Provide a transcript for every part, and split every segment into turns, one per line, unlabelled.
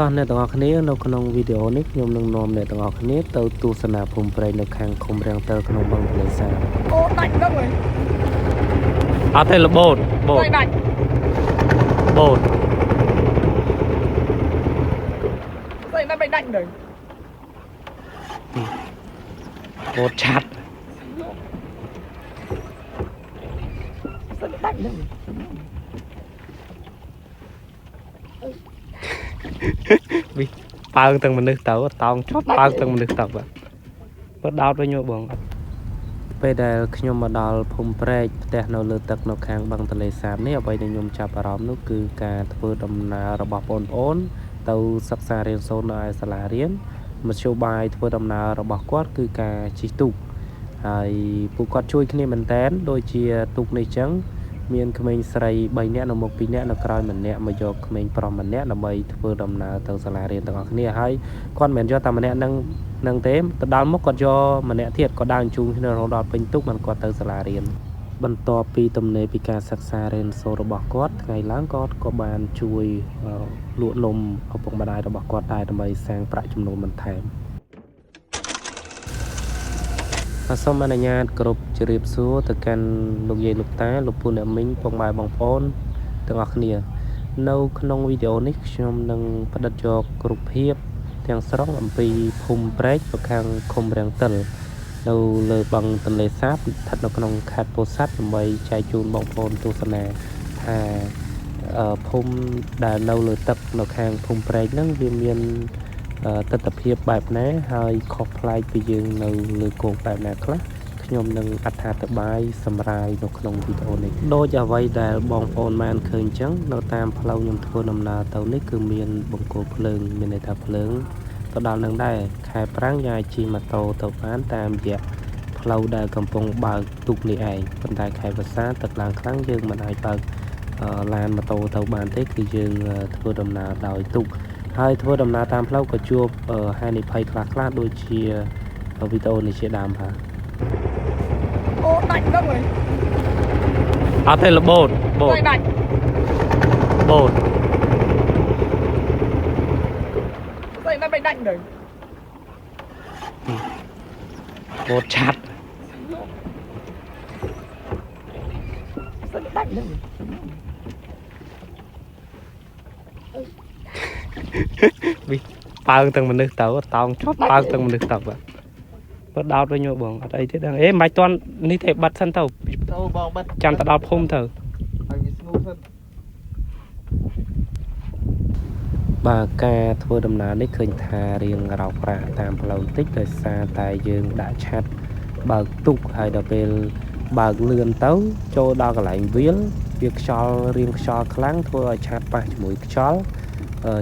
តោះអ្នកទាំងអស់គ្នានៅក្នុងវីដេអូនេះខ្ញុំនឹងនាំអ្នកទាំងអស់គ្នាទៅទស្សនាភូមិព្រៃនៅខាងឃុំរាំងទិលក្នុងបឹងទន្លេសាប
អូដាច់ហ្នឹងហើយ
អត់ទេរបូត
ដាច់
បូត
ស្អីដាច់ហ្នឹង
បូតឆាត់
ស្អីដាច់ហ្នឹង
វិប៉ើងទាំងមនុស្សទៅតោងជប់ប៉ើងទាំងមនុស្សទៅបើដោតវិញបងពេលដែលខ្ញុំមកដល់ភូមិព្រែកផ្ទះនៅលើទឹកនៅខាងបឹងទន្លេសាបនេះអ្វីដែលខ្ញុំចាប់អារម្មណ៍នោះគឺការធ្វើដំណើររបស់បងប្អូនទៅសិក្សារៀនសូត្រនៅឯសាលារៀនមធ្យោបាយធ្វើដំណើររបស់គាត់គឺការជិះទូកហើយពួកគាត់ជួយគ្នាមែនតែនដូចជាទូកនេះចឹងមានក្មេងស្រី3នាក់នៅមុខ2នាក់នៅក្រោយ1នាក់មកយកក្មេងប្រុសម្នាក់ដើម្បីធ្វើដំណើរទៅសាលារៀនទាំងអស់គ្នាហើយគាត់មិនមែនយកតែម្នាក់នឹងទេទៅដល់មុខគាត់យកម្នាក់ទៀតក៏ដើរជូនគ្នារហូតដល់ពេញទូកមិនគាត់ទៅសាលារៀនបន្ទាប់ពីទំនេរពីការសិក្សារៀនសូត្ររបស់គាត់ថ្ងៃឡើងគាត់ក៏បានជួយលក់នំឪពុកម្ដាយរបស់គាត់ដែរដើម្បីសាងប្រាក់ចំណូលបន្ថែមសូមអនុញ្ញាតគ្រប់ជម្រាបសួរទៅកាន់លោកយាយលោកតាលោកពូអ្នកមីងពុកម៉ែបងប្អូនទាំងអស់គ្នានៅក្នុងវីដេអូនេះខ្ញុំនឹងផ្តិតយករូបភាពទាំងស្រុងអំពីភូមិព្រែកនៅខាងឃុំរាំងទិលនៅលើបឹងទន្លេសាបស្ថិតនៅក្នុងខេត្តពោធិ៍សាត់ដើម្បីចែកជូនបងប្អូនទស្សនាថាភូមិដែលនៅលើទឹកនៅខាងភូមិព្រែកហ្នឹងវាមានទិដ្ឋភាពបែបណាហើយខុសប្លែកពីយើងនៅលើគោកបែបណាខ្លះខ្ញុំនឹងអត្ថាធិប្បាយសម្រាយនៅក្នុងវីដេអូនេះដូចអ្វីដែលបងប្អូនបានឃើញអញ្ចឹងនៅតាមផ្លូវខ្ញុំធ្វើដំណើរទៅនេះគឺមានបង្គោលភ្លើងមានន័យថាភ្លើងទៅដល់នឹងដែរខែប្រាំងយើងអាចជិះម៉ូតូទៅបានតាមរយៈផ្លូវដែលកំពុងបើកទូកនេះឯងប៉ុន្តែខែវស្សាទឹកឡើងខ្លាំងយើងមិនអាចបើកឡានម៉ូតូទៅបានទេគឺយើងធ្វើដំណើរដោយទូកហើយធ្វើដំណើរតាមផ្លូវក៏ជួបហានិភ័យខ្លះដូចជាវីដេអូនេះជាដើមបាទ
អូដាច់ហ្នឹងហើយ
អត់ទេរបូត
ដាច់
បូត
ស្អីដាច់ហ្នឹង
បូតឆាត់
ស្អីដាច់ហ្នឹង
វិប៉ើងទាំងមនុស្សទៅតោងជប់ប៉ើងទាំងមនុស្សទៅបើដោតវិញបងអត់អីទេដឹងមិនបាច់តន់នេះទេបិទសិនទៅ
បងបិទ
ចាំទៅដល់ភូមិទៅ
ឲ្យវាស្ងួតសិន
បាទការធ្វើដំណើរនេះឃើញថារៀងរោកប្រាក់តាមផ្លូវបន្តិចដោយសារតែយើងដាក់ឆាត់បើកទូកហើយដល់ពេលបើកលឿនទៅចូលដល់កន្លែងវាលវាខ្យល់រៀងខ្យល់ខ្លាំងធ្វើឲ្យឆាត់ប៉ះជាមួយខ្យល់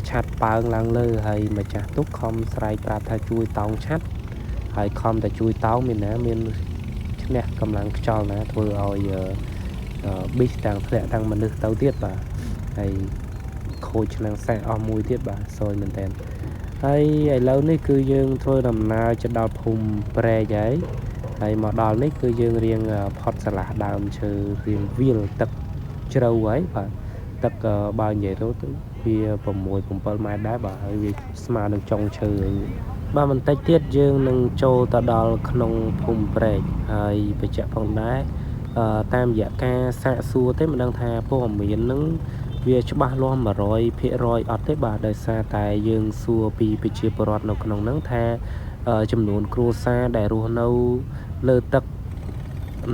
ឆាត់ប៉ើងឡើងលើហើយម្ចាស់ទូកខំស្រែកប្រាប់ថាជួយតោងឆាត់ហើយខំតែជួយតោងមានឈ្នះកម្លាំងខ្យល់ណាធ្វើឲ្យប៊ីសទាំងធ្លាក់ទាំងមនុស្សទៅទៀតបាទហើយខូចឆ្នាំងសែអស់មួយទៀតបាទសយមែនតើហើយឥឡូវនេះគឺយើងធ្វើដំណើរទៅដល់ភូមិព្រែកហើយមកដល់នេះគឺយើងរៀងផុតឆ្លាស់ដើមឈើរៀងវាលទឹកជ្រៅហើយបាទទឹកបើនិយាយទៅវា6-7 ម៉ែត្រដែរបាទហើយវាស្មើនឹងចុងឈើបាទបន្តិចទៀតយើងនឹងចូលទៅដល់ក្នុងភូមិព្រែកហើយបញ្ជាក់ផងដែរតាមរយៈការសាកសួរទេមិនដឹងថាព័ត៌មាននឹងវាច្បាស់លាស់ 100% អត់ទេបាទដោយសារតែយើងសួរពីប្រជាពលរដ្ឋនៅក្នុងហ្នឹងថាចំនួនគ្រួសារដែលរស់នៅលើទឹក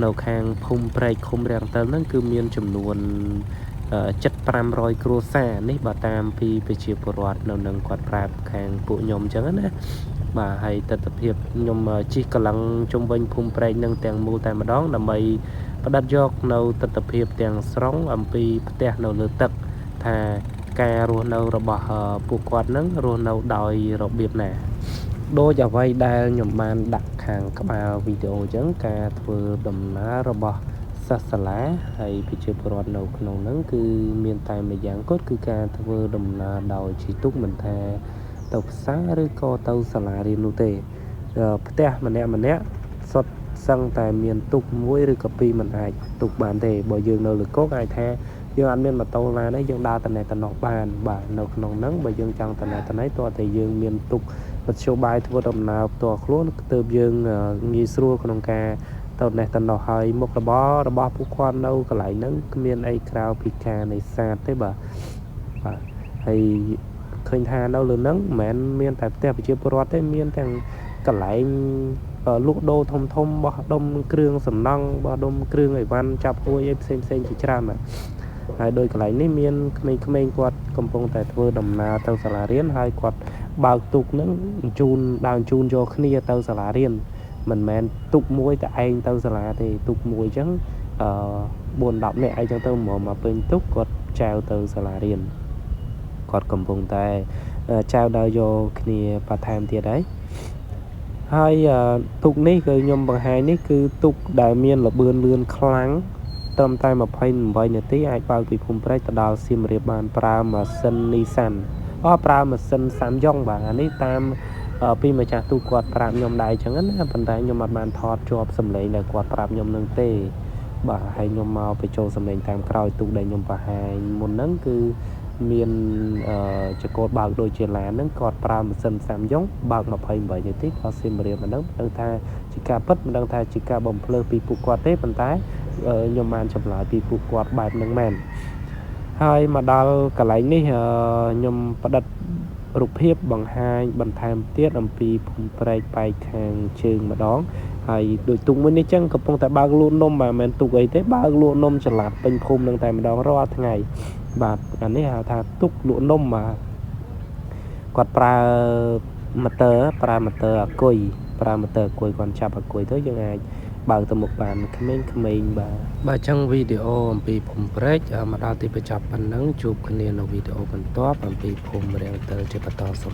នៅខាងភូមិព្រែកឃុំរាំងទិលហ្នឹងគឺមានចំនួន7-500 គ្រួសារនេះបើតាមពីប្រជាពលរដ្ឋនៅនឹងគាត់ប្រាប់ខាងពួកខ្ញុំអញ្ចឹងណាបាទហើយទស្សនវិជ្ជាខ្ញុំជិះកលឹងជុំវិញភូមិព្រែកនឹងទាំងមូលតែម្ដងដើម្បីផ្ដិតយកនៅទស្សនវិជ្ជាទាំងស្រុងអំពីផ្ទះនៅលើទឹកថាការរស់នៅរបស់ពួកគាត់នឹងរស់នៅដោយរបៀបណាដូចអ្វីដែលខ្ញុំបានដាក់ខាងក្បាលវីដេអូអញ្ចឹងការធ្វើដំណើររបស់សាសាឡាហើយប្រជាពលរដ្ឋនៅក្នុងហ្នឹងគឺមានតែម្យ៉ាងគត់គឺការធ្វើដំណើរដោយជិះទូកមិនថាទៅផ្សារឬក៏ទៅសាលារៀននោះទេផ្ទះម្នាក់សុទ្ធសឹងតែមានទូកមួយឬក៏ពីរមិនអាចទូកបានទេបើយើងនៅលើគោកអាចថា យើងអត់មានម៉ូតូឡានទេយើងដើរតំណតំណបានបាទនៅក្នុងហ្នឹងបើយើងចង់តំណតន័យតើតែយើងមានទុកមធ្យោបាយធ្វើដំណើរផ្ទាល់ខ្លួនទើបយើងងាយស្រួលក្នុងការទៅណេះតំណហើយមុខរបររបស់ពួកគាត់នៅកន្លែងហ្នឹងគ្មានអីក្រៅពីការនេសាទទេបាទហើយឃើញថានៅលើហ្នឹងមិនមែនមានតែផ្ទះប្រជាពលរដ្ឋទេមានទាំងកន្លែងលក់ដូរធំបោះដុំគ្រឿងសំណង់បោះដុំគ្រឿងអីវ៉ាន់ចាប់ហួយអីផ្សេងជាច្រើនបាទហើយដោយកន្លែងនេះមានក្មេងៗគាត់កំពុងតែធ្វើដំណើរទៅសាលារៀនហើយគាត់បើកទូកហ្នឹងជូនយកគ្នាទៅសាលារៀនមិនមែនទូកមួយតែឯងទៅសាលាទេទូកមួយអញ្ចឹង4-10នាក់អីចឹងទៅមកពេញទូកគាត់ចែវទៅសាលារៀនគាត់កំពុងតែចែវដើរយកគ្នាបន្ថែមទៀតហើយទូកនេះគឺខ្ញុំបង្ហាញនេះគឺទូកដែលមានល្បឿនលឿនខ្លាំងត្រឹមតែ28នាទីអាចបើកពីភូមិព្រែកទៅដល់សៀមរាបបានប្រើម៉ាស៊ីន Nissan ប្រើម៉ាស៊ីន Samyong បាទអានេះតាមពីម្ចាស់ទូកគាត់ប្រាប់ខ្ញុំដែរអញ្ចឹងណាប៉ុន្តែខ្ញុំអត់បានថតជាប់សម្លេងដែលគាត់ប្រាប់ខ្ញុំនឹងទេបាទហើយខ្ញុំមកបញ្ចូលសម្លេងតាមក្រោយទូកដែលខ្ញុំបង្ហាញមុនហ្នឹងគឺមានចកលបើកដូចជាឡានហ្នឹងគាត់ប្រើម៉ាស៊ីន Samyong បើក28នាទីដល់សៀមរាបហ្នឹងមិនដឹងថាជាការពិតមិនដឹងថាជាការបំភ្លឺពីពួកគាត់ទេប៉ុន្តែខ្ញុំបានចម្លើយពីពួកគាត់បែបហ្នឹងមែនហើយមកដល់កន្លែងនេះខ្ញុំផ្ដិតរូបភាពបង្ហាញបន្ថែមទៀតអំពីភូមិព្រែកបែកខាងជើងម្ដងហើយដូចទូកមួយនេះចឹងកំពុងតែបើកលក់នំបាទមិនមែនទូកអីទេបើកលក់នំចល័តពេញភូមិនឹងតែម្ដងរាល់ថ្ងៃបាទអានេះហៅថាទូកលក់នំបាទគាត់ប្រើម៉ូទ័រអាគុយគាត់ចាប់អាគុយទៅយើងអាចបើកទៅមុខបានក្មេងៗបាទអញ្ចឹងវីដេអូអំពីភូមិព្រែកមកដល់ទីបញ្ចប់ប៉ុណ្ណឹងជួបគ្នានៅវីដេអូបន្ទាប់អំពីភូមិរាំងទិលជាបន្តសូម